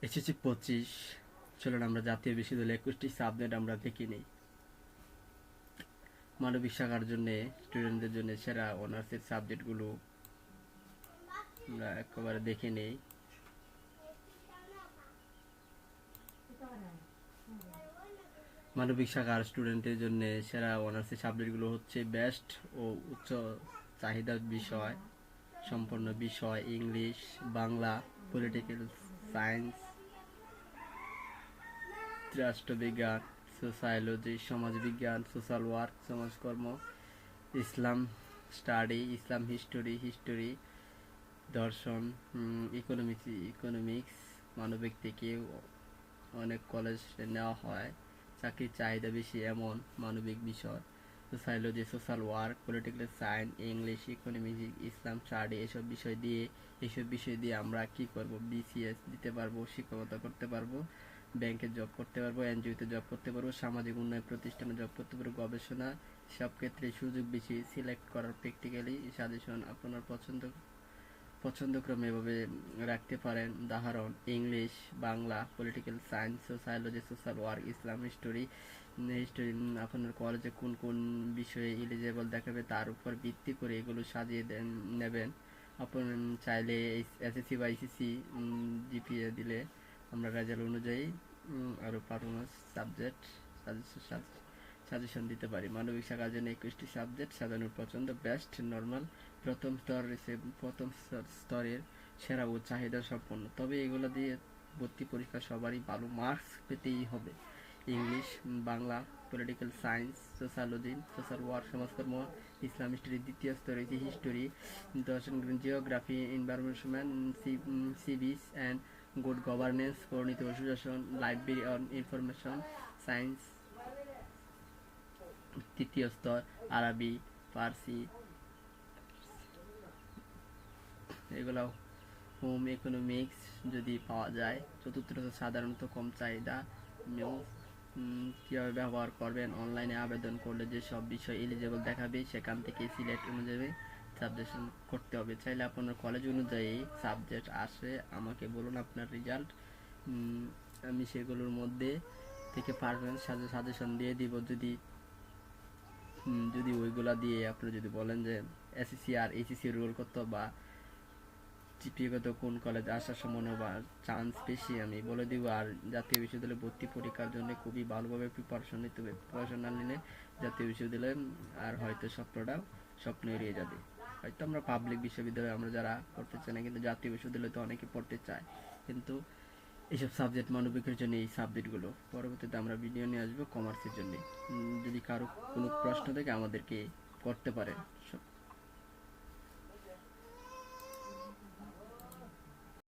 এসেছি 25। চলুন আমরা জাতীয় বিশ্ববিদ্যালয়ে 21টি সাবজেক্ট আমরা দেখে নিই। মানবিক শাখার জন্য স্টুডেন্টদের জন্য সেরা অনার্সের সাবজেক্টগুলো আমরা একেবারে দেখে নেই। মানবিক শাখার স্টুডেন্টের জন্য সেরা অনার্সের সাবজেক্টগুলো হচ্ছে বেস্ট ও উচ্চ চাহিদার বিষয় সম্পন্ন বিষয় ইংলিশ, বাংলা, পলিটিক্যাল সায়েন্স, রাষ্ট্রবিজ্ঞান, সোসাইলজি, সমাজবিজ্ঞান, সোশ্যাল ওয়ার্ক, সমাজকর্ম, ইসলাম স্টাডি, ইসলাম হিস্টোরি, দর্শন, ইকোনমিক্স। মানবিক থেকে অনেক কলেজ নেওয়া হয়। চাকরির চাহিদা বেশি এমন মানবিক বিষয় sociology, social work, political science, English, economics, Islam study এইসব বিষয় দিয়ে আমরা কি করব? বিসিএস দিতে পারবো, শিক্ষকতা করতে পারবো, ব্যাংকে জব করতে পারবো, এনজিওতে জব করতে পারবো, সামাজিক উন্নয়ন প্রতিষ্ঠানে জব করতে পারবো, গবেষণা সব ক্ষেত্রে সুযোগ বেশি। সিলেক্ট করার প্র্যাকটিক্যালি সাজেশন আপনার পছন্দক্রমে এভাবে রাখতে পারেন। উদাহরণ English, Bangla, political science, sociology, social work, Islam history. আপনার কলেজে কোন কোন বিষয়ে এলিজেবল দেখাবে তার উপর ভিত্তি করে এগুলো সাজিয়ে নেবেন। আপনি চাইলে এসএসসি বা এইচএসসি জিপিএ দিলে আমরা রেজাল্ট অনুযায়ী আরও পারফরমেন্স সাবজেক্ট সাজেশন দিতে পারি। মানবিক শাখার জন্য 21টি সাবজেক্ট সাজানোর পছন্দ বেস্ট নর্মাল প্রথম স্তরের সেরা ও চাহিদা সম্পন্ন। তবে এগুলো দিয়ে ভর্তি পরীক্ষা সবারই ভালো মার্কস পেতেই হবে। English, Bangla, political science, sociology, social work, সমাজকর্ম, ইসলাম হিস্টোরি। দ্বিতীয় স্তর হচ্ছে হিস্টোরি, দর্শন, geography, environment, civics and good governance, পরিণীতি ও সুশাসন, লাইব্রেরি অন ইনফরমেশন সায়েন্স। তৃতীয় স্তর আরবি, ফার্সি, এগুলো হোম ইকোনমিক্স যদি পাওয়া যায়। চতুর্থ সাধারণত কম চাহিদা কীভাবে ব্যবহার করবেন? অনলাইনে আবেদন করলে যেসব বিষয় এলিজেবল দেখাবে সেখান থেকে সিলেক্ট অনুযায়ী সাবজেকশন করতে হবে। চাইলে আপনার কলেজ অনুযায়ী সাবজেক্ট আসে আমাকে বলুন আপনার রেজাল্ট, আমি সেগুলোর মধ্যে থেকে পারফরমেন্স সাজেশন দিয়ে দিব। যদি ওইগুলা দিয়ে আপনি যদি বলেন যে এসএসসি আর এইচএসসি রোল কত বা জিপিএগত কোন কলেজে আসার সম্ভাবনা বা চান্স বেশি আমি বলে দিব। আর জাতীয় বিশ্ববিদ্যালয়ে ভর্তি পরীক্ষার জন্য খুবই ভালোভাবে প্রিপারেশন নিতে হবে। প্রিপারেশন না নিলে জাতীয় বিশ্ববিদ্যালয়ে আর হয়তো স্বপ্ন এড়িয়ে যাবে। হয়তো আমরা পাবলিক বিশ্ববিদ্যালয়ে আমরা যারা পড়তে চাই না, কিন্তু জাতীয় বিশ্ববিদ্যালয়ে তো অনেকে পড়তে চায়। কিন্তু এইসব সাবজেক্ট মানবিকের জন্য এই সাবজেক্টগুলো পরবর্তীতে আমরা ভিডিও নিয়ে আসবো কমার্সের জন্য। যদি কারো কোনো প্রশ্ন থাকে আমাদেরকে করতে পারেন।